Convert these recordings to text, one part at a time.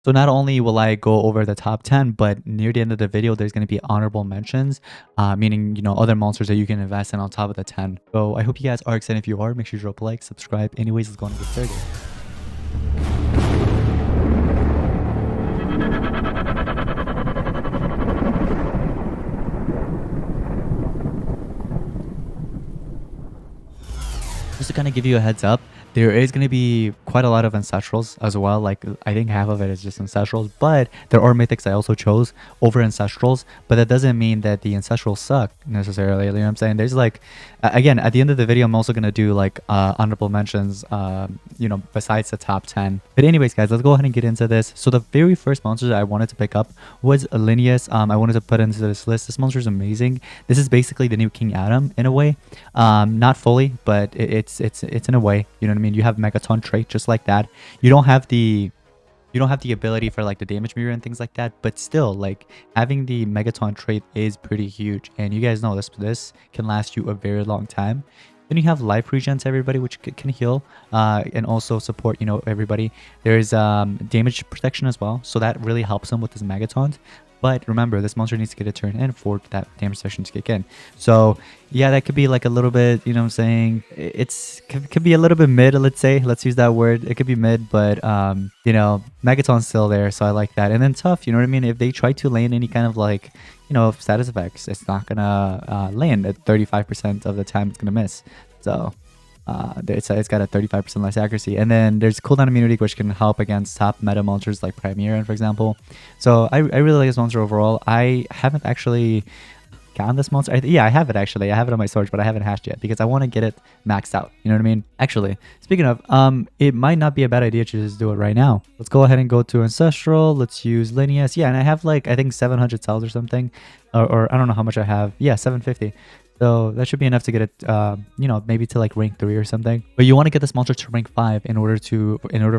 So not only will I go over the top 10, but near the end of the video, there's going to be honorable mentions, meaning, other monsters that you can invest in on top of the 10. So I hope you guys are excited. If you are, make sure you drop a like, subscribe. Anyways, let's go on and get started. Just to kind of give you a heads up, there is going to be quite a lot of ancestrals as well. Like, I think half of it is just ancestrals, but there are mythics I also chose over ancestrals. But that doesn't mean that the ancestrals suck necessarily. You know what I'm saying? There's like, again, at the end of the video, I'm also going to do like honorable mentions, besides the top 10. But anyways, guys, let's go ahead and get into this. So the very first monster that I wanted to pick up was Linnaeus. I wanted to put into this list. This monster is amazing. This is basically the new King Adam in a way. Not fully, but it's in a way. You know what I mean? You have Megaton trait just like that. You don't have the ability for like the damage mirror and things like that, but still, like, having the Megaton trait is pretty huge, and you guys know this can last you a very long time. Then you have life regen to everybody, which can heal and also support, everybody. There's damage protection as well, so that really helps them with his Megatons. But remember, this monster needs to get a turn in for that damage section to kick in. So yeah, that could be like a little bit, you know what I'm saying? Could be a little bit mid, let's say. Let's use that word. It could be mid, but Megaton's still there, so I like that. And then tough, you know what I mean? If they try to land any kind of like, status effects, it's not gonna land at 35% of the time. It's gonna miss. So it's got a 35% less accuracy, and then there's cooldown immunity, which can help against top meta monsters like Primeran, for example. So I really like this monster overall. I haven't actually gotten this monster. Yeah, I have it actually. I have it on my storage, but I haven't hashed yet because I want to get it maxed out. You know what I mean? Actually, speaking of, it might not be a bad idea to just do it right now. Let's go ahead and go to Ancestral. Let's use Linnaeus. Yeah, and I have like, I think 700 cells or something, or I don't know how much I have. Yeah, 750. So that should be enough to get it, maybe to like rank 3 or something. But you want to get this monster to rank 5 in order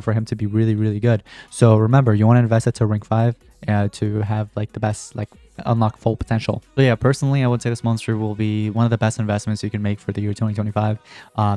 for him to be really, really good. So remember, you want to invest it to rank 5 to have like the best, like, unlock full potential. So yeah, personally, I would say this monster will be one of the best investments you can make for the year 2025.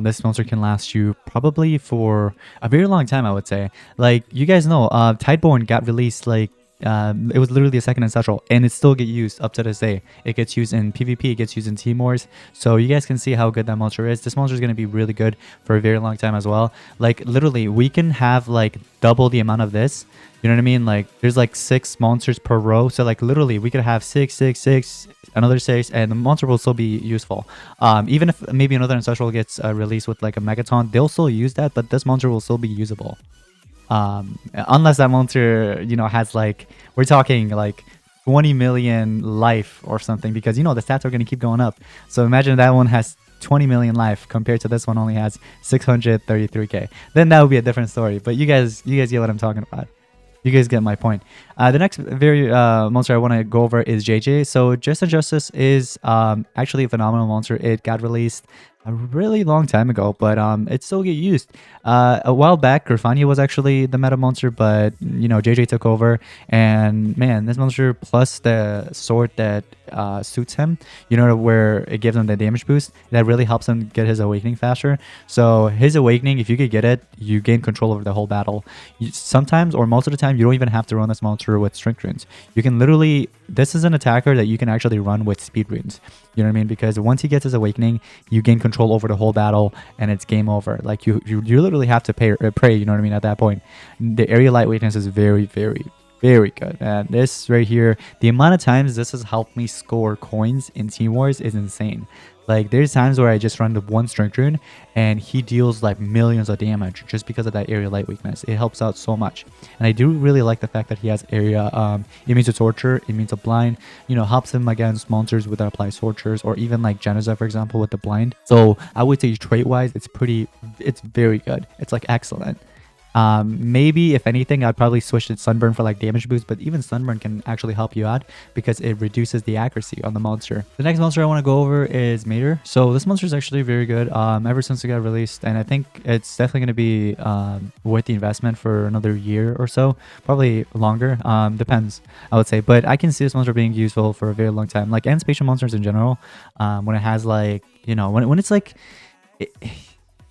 This monster can last you probably for a very long time, I would say. Like, you guys know, Tideborn got released like, it was literally a second ancestral, and it still get used up to this day. It gets used in PvP, it gets used in Team Wars, so you guys can see how good that monster is. This monster is going to be really good for a very long time as well. Like, literally, we can have like double the amount of this. You know what I mean? Like, there's like 6 monsters per row, so like literally we could have 6, 6, 6, another 6, and the monster will still be useful. Even if maybe another ancestral gets released with like a Megaton, they'll still use that, but this monster will still be usable. Unless that monster, has like, we're talking like 20 million life or something, because the stats are going to keep going up. So imagine that one has 20 million life compared to this one only has 633k. Then that would be a different story. But you guys get what I'm talking about. You guys get my point. The next monster I want to go over is JJ. So Just and Justice is actually a phenomenal monster. It got released a really long time ago, but it still get used. A while back, Grifania was actually the meta monster, but JJ took over, and man, this monster plus the sword that suits him, where it gives him the damage boost, that really helps him get his awakening faster. So his awakening, if you could get it, you gain control over the whole battle. Sometimes, or most of the time, you don't even have to run this monster with strength runes. You can literally, this is an attacker that you can actually run with speed runes. You know what I mean? Because once he gets his awakening, you gain control over the whole battle, and it's game over. Like, you literally have to pray, you know what I mean, at that point. The area light weakness is very, very, very good. And this right here, the amount of times this has helped me score coins in Team Wars is insane. Like, there's times where I just run the one strength rune and he deals like millions of damage just because of that area light weakness. It helps out so much. And I do really like the fact that he has area immune to torture, immune to blind, helps him against monsters with applied tortures, or even like Geneza, for example, with the blind. So I would say trait wise, it's very good. It's like excellent. Maybe if anything, I'd probably switch to Sunburn for like damage boost, but even Sunburn can actually help you out because it reduces the accuracy on the monster. The next monster I want to go over is Mater. So this monster is actually very good ever since it got released, and I think it's definitely going to be worth the investment for another year or so, probably longer. Depends, I would say, but I can see this monster being useful for a very long time, like, and spatial monsters in general. When it has like, when it's like,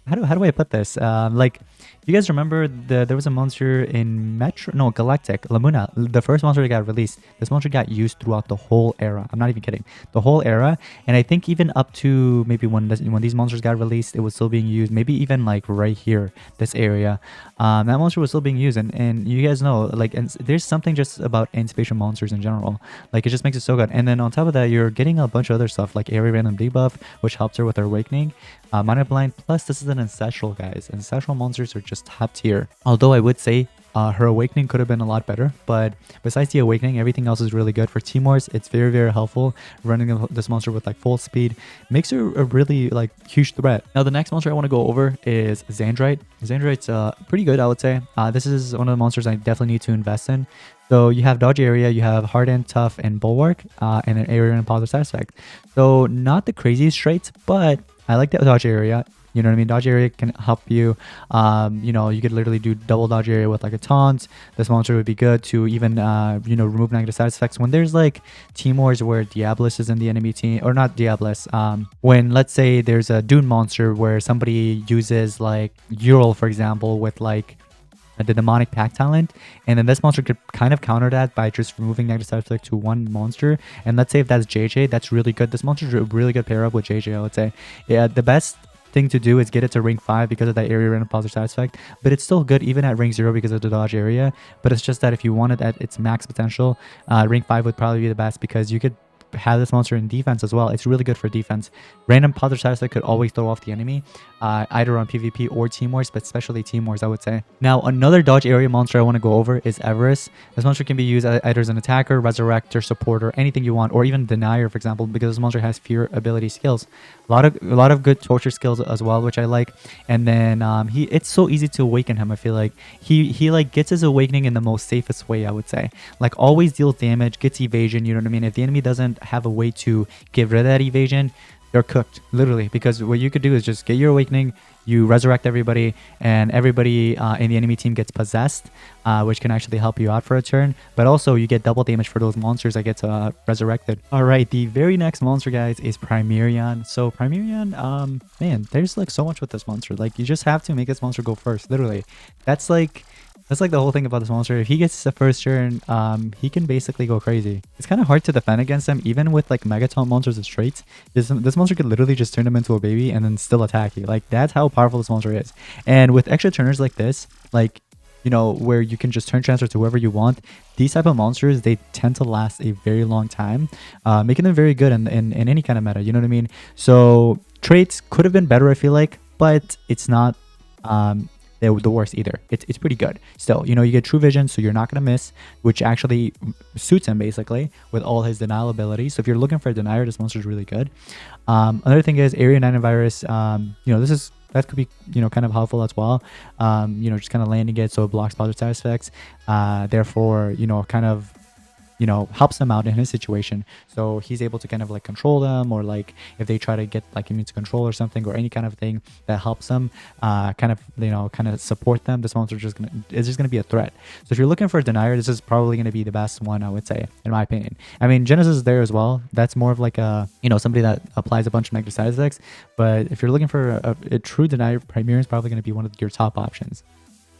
how do I put this? Like, You guys remember there was a monster in Metro, no, Galactic, Lamuna, the first monster that got released. This monster got used throughout the whole era. I'm not even kidding. The whole era. And I think even up to maybe when these monsters got released, it was still being used. Maybe even like right here, this area. That monster was still being used. And you guys know, like, and there's something just about in-spatial monsters in general. Like, it just makes it so good. And then on top of that, you're getting a bunch of other stuff like area random debuff, which helps her with her awakening. Minor blind, plus this is an ancestral, guys. Ancestral monsters are just top tier. Although I would say her awakening could have been a lot better, but besides the awakening, everything else is really good. For Timors, it's very, very helpful. Running this monster with like full speed makes her a really like huge threat. Now the next monster I want to go over is Xandrite. Xandrite's pretty good, I would say. This is one of the monsters I definitely need to invest in. So you have dodge area, you have harden, tough, and bulwark, and an area and positive side effect. So not the craziest traits, but I like the dodge area. You know what I mean? Dodge area can help you. You know, you could literally do double dodge area with like a taunt. This monster would be good to even, you know, remove negative side effects. When there's like team wars where Diabolus is in the enemy team, or not Diabolus, when let's say there's a Dune monster where somebody uses like Ural, for example, with like the demonic pack talent, and then this monster could kind of counter that by just removing negative side effect to one monster. And let's say if that's JJ, that's really good. This monster is a really good pair up with JJ, I would say. Yeah, the best thing to do is get it to ring 5 because of that area random positive side effect, but it's still good even at ring 0 because of the dodge area. But it's just that if you want it at its max potential, ring 5 would probably be the best because you could have this monster in defense as well. It's really good for defense. Random positive side effect could always throw off the enemy, either on PvP or Team Wars, but especially Team Wars, I would say. Now, another dodge area monster I want to go over is Everest. This monster can be used either as an attacker, resurrector, supporter, anything you want, or even Denier, for example, because this monster has fear ability skills. A lot of good torture skills as well, which I like. And then it's so easy to awaken him. I feel like he like gets his awakening in the most safest way, I would say. Like always deals damage, gets evasion. You know what I mean? If the enemy doesn't have a way to get rid of that evasion, they're cooked, literally, because what you could do is just get your awakening, you resurrect everybody, and everybody in the enemy team gets possessed, which can actually help you out for a turn, but also you get double damage for those monsters that get resurrected. All right, the very next monster, guys, is Primerion. So Primerion, man, there's like so much with this monster. Like, you just have to make this monster go first, literally. That's like the whole thing about this monster. If he gets the first turn, he can basically go crazy. It's kind of hard to defend against him, even with like Megaton monsters as traits. This monster could literally just turn him into a baby and then still attack you. Like, that's how powerful this monster is. And with extra turners like this, like, you know, where you can just turn transfer to whoever you want, these type of monsters, they tend to last a very long time, making them very good in any kind of meta. You know what I mean? So traits could have been better, I feel like, but it's not the worst either. It's pretty good still. You know, you get true vision, so you're not gonna miss, which actually suits him basically with all his denial abilities. So if you're looking for a denier, this monster is really good. Another thing is area 9 virus. You know, that could be, you know, kind of helpful as well. You know, just kind of landing it so it blocks positive side effects, therefore, you know, kind of, you know, helps him out in his situation. So he's able to kind of like control them, or like if they try to get like immune to control or something, or any kind of thing that helps them, kind of, you know, kind of support them. This monster is just gonna be a threat. So if you're looking for a denier, this is probably gonna be the best one, I would say, in my opinion. I mean, Genesis is there as well. That's more of like a, you know, somebody that applies a bunch of negative side effects. But if you're looking for a true denier, Primerion is probably gonna be one of your top options.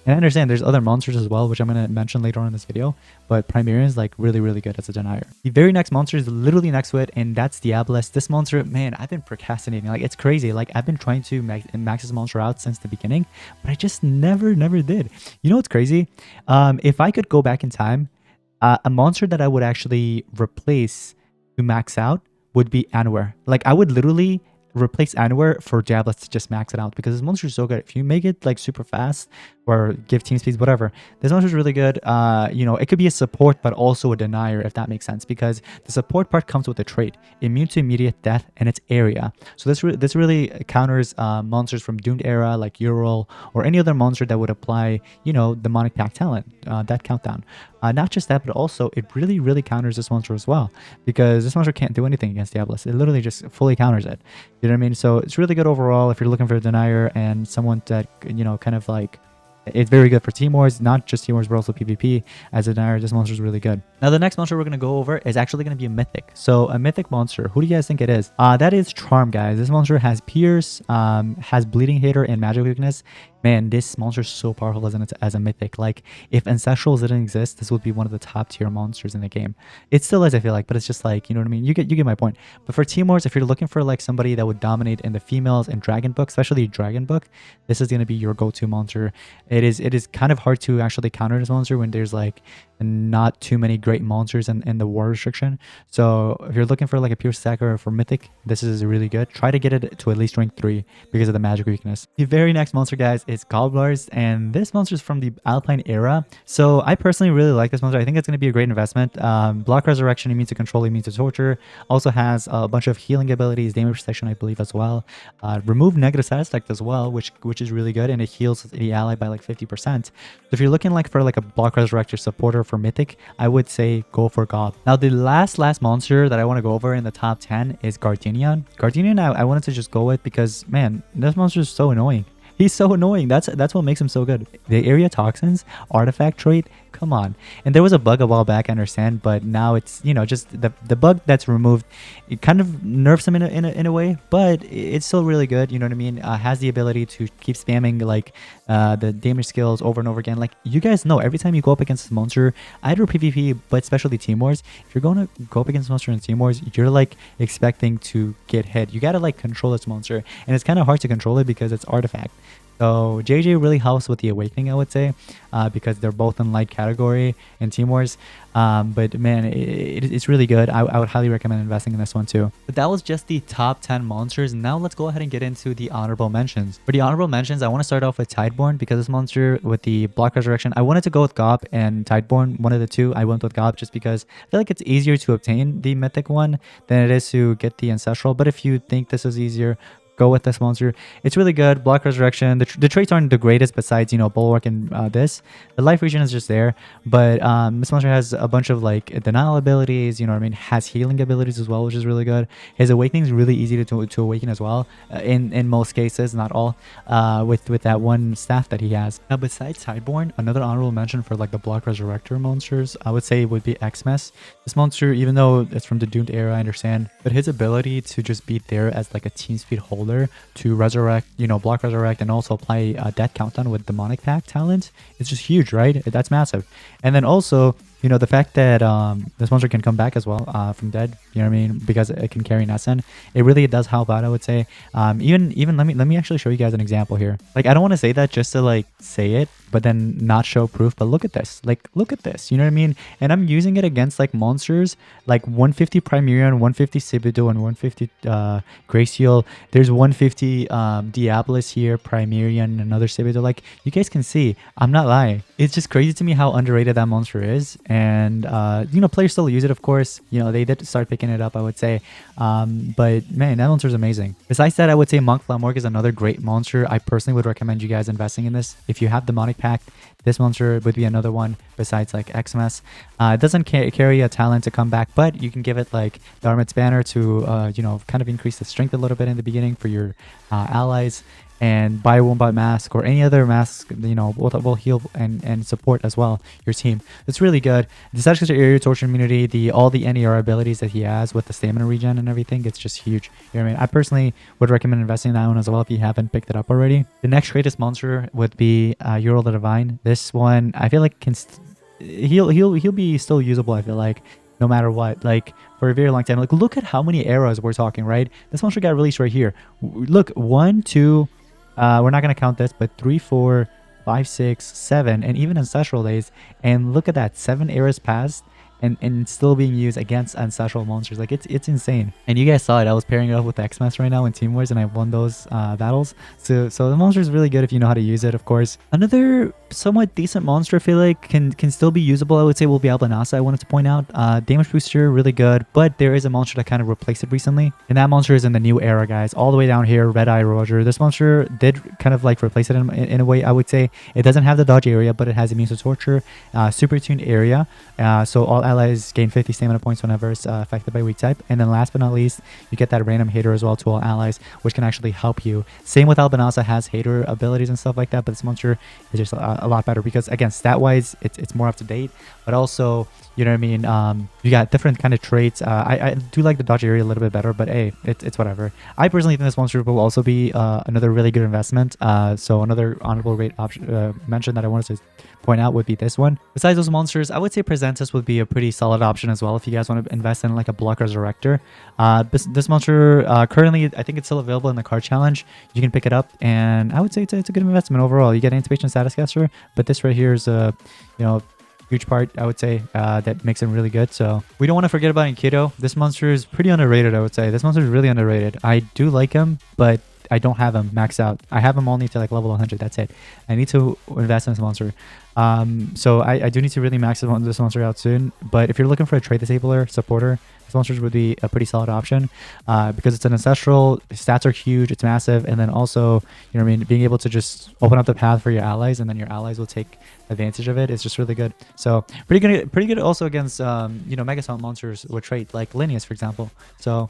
And I understand there's other monsters as well, which I'm going to mention later on in this video, but Primerion is like really, really good as a denier. The very next monster is literally next to it, and that's Diabolus. This monster, man, I've been procrastinating. Like, it's crazy. Like, I've been trying to max this monster out since the beginning, but I just never did. You know what's crazy? If I could go back in time, a monster that I would actually replace to max out would be Anwar. Like, I would literally replace Anwar for Diabolus to just max it out, because this monster is so good. If you make it like super fast or give team speeds, whatever, this monster is really good. You know, it could be a support but also a denier, if that makes sense, because the support part comes with a trait, immune to immediate death, and its area. So this really counters monsters from Doomed era like Ural or any other monster that would apply, you know, demonic pack talent, that countdown. Not just that, but also it really counters this monster as well, because this monster can't do anything against Diabolus. It literally just fully counters it. You know what I mean? So it's really good overall if you're looking for a denier and someone that, you know, kind of like, it's very good for Team Wars, not just Team Wars, but also PvP. As a denier, this monster is really good. Now, the next monster we're going to go over is actually going to be a mythic. So a mythic monster, who do you guys think it is? That is Charm, guys. This monster has Pierce, has Bleeding Hater, and Magic Weakness. Man, this monster is so powerful as a mythic. Like, if Ancestrals didn't exist, this would be one of the top tier monsters in the game. It still is, I feel like, but it's just like, you know what I mean? You get my point. But for Team Wars, if you're looking for like somebody that would dominate in the females and Dragon Book, especially Dragon Book, this is gonna be your go-to monster. It is kind of hard to actually counter this monster when there's like not too many great monsters in the war restriction. So if you're looking for like a pure stacker for mythic, this is really good. Try to get it to at least rank 3 because of the magic weakness. The very next monster, guys, is Gobblers, and this monster is from the Alpine era. So I personally really like this monster. I think it's going to be a great investment. Block Resurrection, immune to control, immune to torture. Also has a bunch of healing abilities, damage protection, I believe, as well. Remove negative side effect as well, which is really good, and it heals the ally by like 50%. So if you're looking like for like a Block Resurrector supporter for mythic, I would say go for Gob. Now the last monster that I want to go over in the top 10 is Gardenian. Gardenian I wanted to just go with because, man, this monster is so annoying. He's so annoying. That's what makes him so good. The area toxins artifact trait, come on. And there was a bug a while back, I understand, but now it's, you know, just the bug that's removed. It kind of nerfs him in a way, but it's still really good. You know what I mean? Has the ability to keep spamming like the damage skills over and over again. Like, you guys know, every time you go up against this monster, either PvP, but especially Team Wars, if you're going to go up against this monster in Team Wars, you're like expecting to get hit. You gotta like control this monster, and it's kind of hard to control it because it's artifact. So JJ really helps with the Awakening, I would say, because they're both in light category in Team Wars. But man, it's really good. I would highly recommend investing in this one too. But that was just the top 10 monsters. Now let's go ahead and get into the honorable mentions. For the honorable mentions, I want to start off with Tideborn, because this monster with the Block Resurrection, I wanted to go with Gob and Tideborn, one of the two. I went with Gob just because I feel like it's easier to obtain the mythic one than it is to get the ancestral. But if you think this is easier, go with this monster. It's really good. Block Resurrection. The traits aren't the greatest besides, you know, Bulwark and this. The life region is just there. But this monster has a bunch of like denial abilities, you know what I mean? Has healing abilities as well, which is really good. His Awakening is really easy to awaken as well, in most cases, not all, with that one staff that he has. Now, besides Tideborn, another honorable mention for like the Block Resurrector monsters, I would say would be Xmas. This monster, even though it's from the Doomed era, I understand, but his ability to just be there as like a team speed holder to resurrect, you know, block resurrect, and also apply death countdown with demonic pact talent, it's just huge, right? That's massive. And then also, you know, the fact that this monster can come back as well from dead, you know what I mean, because it can carry an SN, it really does help out, I would say. Even let me actually show you guys an example here. Like, I don't want to say that just to like say it, but then not show proof. But look at this, like, look at this, you know what I mean? And I'm using it against like monsters like 150 Primerion, 150 Sibido, and 150 Graciel. There's 150 Diablos here, Primerion, another Sibido. Like, you guys can see, I'm not lying. It's just crazy to me how underrated that monster is. And you know, players still use it, of course. You know, they did start picking it up, I would say. But man, that monster is amazing. Besides that, I would say Monk Flamorg is another great monster. I personally would recommend you guys investing in this. If you have Demonic Pact, this monster would be another one besides like Xmas. It doesn't carry a talent to come back, but you can give it like the Armored's Banner to you know, kind of increase the strength a little bit in the beginning for your allies. And buy Wombat Mask or any other mask, you know, will heal and support as well your team. It's really good. The Statistics Area Torture Immunity, all the NER abilities that he has with the stamina regen and everything, it's just huge. You know what I mean? I personally would recommend investing in that one as well if you haven't picked it up already. The next greatest monster would be Ural the Divine. This one, I feel like he'll be still usable, I feel like, no matter what, like for a very long time. Like, look at how many eras we're talking, right? This monster got released right here. Look, 1, 2, we're not going to count this, but 3, 4, 5, 6, 7, and even Ancestral Days. And look at that, 7 eras passed, and still being used against ancestral monsters. Like, it's insane. And you guys saw it, I was pairing it up with Xmas right now in Team Wars, and I won those battles. So the monster is really good if you know how to use it, of course. Another somewhat decent monster, I feel like can still be usable, I would say, will be Albanasa. I wanted to point out damage booster, really good, but there is a monster that kind of replaced it recently, and that monster is in the new era, guys. All the way down here, Red Eye Roger. This monster did kind of like replace it in a way, I would say. It doesn't have the dodge area, but it has immune to torture, super tuned area, so all allies gain 50 stamina points whenever it's affected by weak type. And then last but not least, you get that random hater as well to all allies, which can actually help you. Same with Albanasa, has hater abilities and stuff like that, but this monster is just a lot better because, again, stat-wise, it's more up to date, but also, you know what I mean, you got different kind of traits. I do like the dodge area a little bit better, but hey, it's whatever. I personally think this monster will also be another really good investment. So another honorable rate option mention that I wanted to point out would be this one. Besides those monsters, I would say Presentus would be a pretty solid option as well if you guys want to invest in like a Block Resurrector. This monster currently, I think it's still available in the card challenge. You can pick it up, and I would say it's a good investment overall. You get Anticipation Status Caster, but this right here is a, you know, huge part, I would say, that makes him really good. So we don't want to forget about Enkidu. This monster is pretty underrated, I would say. This monster is really underrated. I do like him, but I don't have him maxed out. I have him only to like level 100. That's it. I need to invest in this monster. So I do need to really max this monster out soon. But if you're looking for a trade disabler supporter, this monster would be a pretty solid option because it's an ancestral. Stats are huge. It's massive, and then also, you know what I mean, being able to just open up the path for your allies, and then your allies will take advantage of it. It's just really good. So pretty good also against you know, Mega Summon monsters with trait like Linneas, for example. So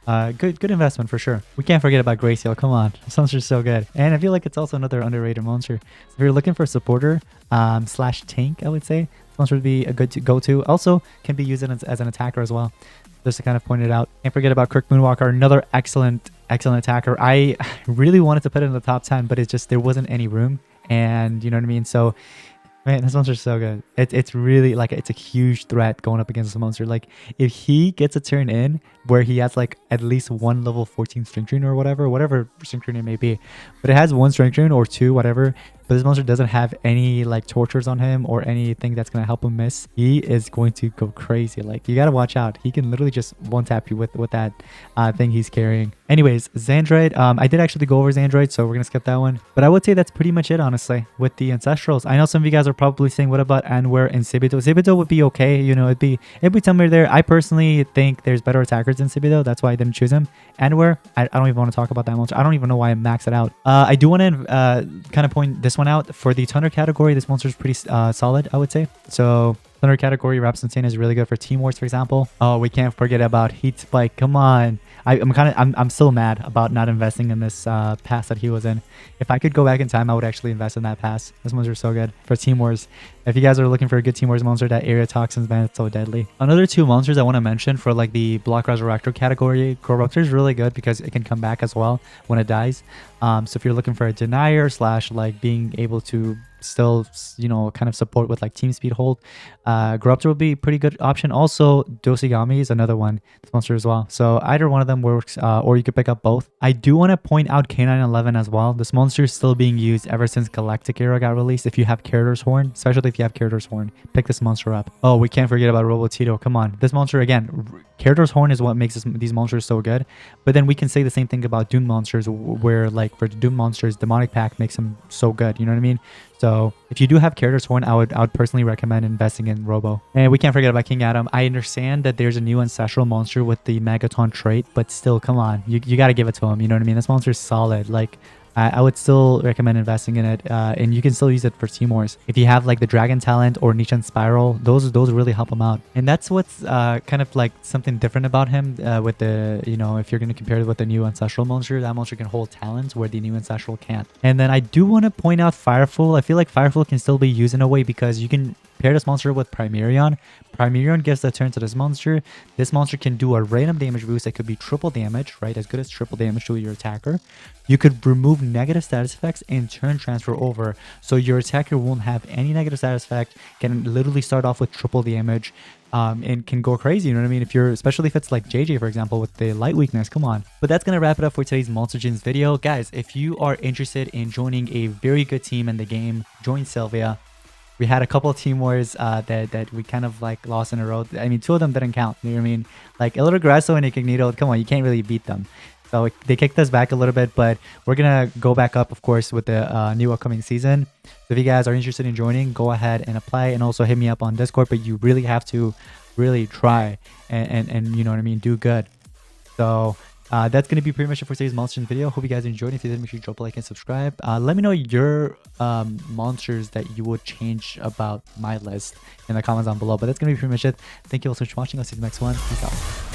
good investment for sure. We can't forget about Graciel. Come on, this monster's so good, and I feel like it's also another underrated monster. So if you're looking for a supporter slash tank, I would say this monster would be a good go-to. Also can be used as an attacker as well, just to kind of point it out. Can't forget about Kirk Moonwalker, another excellent attacker. I really wanted to put it in the top 10, but it's just there wasn't any room, and you know what I mean. So man, this monster's so good. It's really like, it's a huge threat going up against this monster. Like if he gets a turn in where he has like at least one level 14 strength rune or whatever strength rune it may be, but it has one strength rune or two, whatever, but this monster doesn't have any like tortures on him or anything that's going to help him miss, he is going to go crazy. Like you got to watch out. He can literally just one tap you with that thing he's carrying. Anyways, Xandroid, I did actually go over Xandroid, so we're going to skip that one. But I would say that's pretty much it, honestly, with the Ancestrals. I know some of you guys are probably saying, what about Anwer and Sibito? Sibito would be okay, you know, it'd be somewhere there. I personally think there's better attackers than Sibito. That's why I didn't choose him. Anwer, I don't even want to talk about that monster. I don't even know why I maxed it out. I do want to kind of point this one out. For the Thunder category, this monster is pretty solid, I would say. So Thunder category, Raps Insane is really good for Team Wars, for example. Oh, we can't forget about Heat Spike. Come on. I'm still mad about not investing in this pass that he was in. If I could go back in time, I would actually invest in that pass. This monster is so good for Team Wars. If you guys are looking for a good Team Wars monster, that Area Toxins, man, it's so deadly. Another two monsters I want to mention for like the Block Resurrector category, Corruptor is really good because it can come back as well when it dies. So if you're looking for a Denier slash like being able to still, you know, kind of support with like team speed hold, Corruptor would be a pretty good option. Also, Dosigami is another one, this monster as well. So either one of them works, or you could pick up both. I do want to point out K911 as well. This monster is still being used ever since Galactic Era got released. If you have Curator's Horn, especially if you have Curator's Horn, pick this monster up. Oh, we can't forget about Robotito. Come on, this monster again. Curator's Horn is what makes these monsters so good. But then we can say the same thing about Doom monsters, where like for Doom monsters, Demonic Pack makes them so good. You know what I mean? So if you do have Curator's Horn, I would personally recommend investing in Robo. And we can't forget about King Adam. I understand that there's a new ancestral monster with the Megaton trait, but still, come on, you got to give it to him. You know what I mean? This monster is solid. Like I would still recommend investing in it, and you can still use it for Team Wars. If you have like the Dragon Talent or Nishan Spiral, those really help him out. And that's what's kind of like something different about him with the, you know, if you're going to compare it with the new Ancestral monster, that monster can hold talents where the new Ancestral can't. And then I do want to point out Fireful. I feel like Fireful can still be used in a way because you can pair this monster with Primerion. Primerion gives the turn to this monster. This monster can do a random damage boost that could be triple damage, right? As good as triple damage to your attacker. You could remove negative status effects and turn transfer over. So your attacker won't have any negative status effect, can literally start off with triple damage, and can go crazy, you know what I mean? If you're, especially if it's like JJ, for example, with the light weakness, come on. But that's going to wrap it up for today's Monster Gens video. Guys, if you are interested in joining a very good team in the game, join Sylvia. We had a couple of Team Wars that we kind of like lost in a row. I mean, two of them didn't count. You know what I mean? Like El Regreso and Incognito, come on, you can't really beat them. So they kicked us back a little bit, but we're going to go back up, of course, with the new upcoming season. So if you guys are interested in joining, go ahead and apply, and also hit me up on Discord. But you really have to really try and you know what I mean, do good. So That's going to be pretty much it for today's monsters video. Hope you guys enjoyed. If you did, make sure you drop a like and subscribe. Let me know your monsters that you would change about my list in the comments down below. But that's going to be pretty much it. Thank you all so much for watching. I'll see you in the next one. Peace out.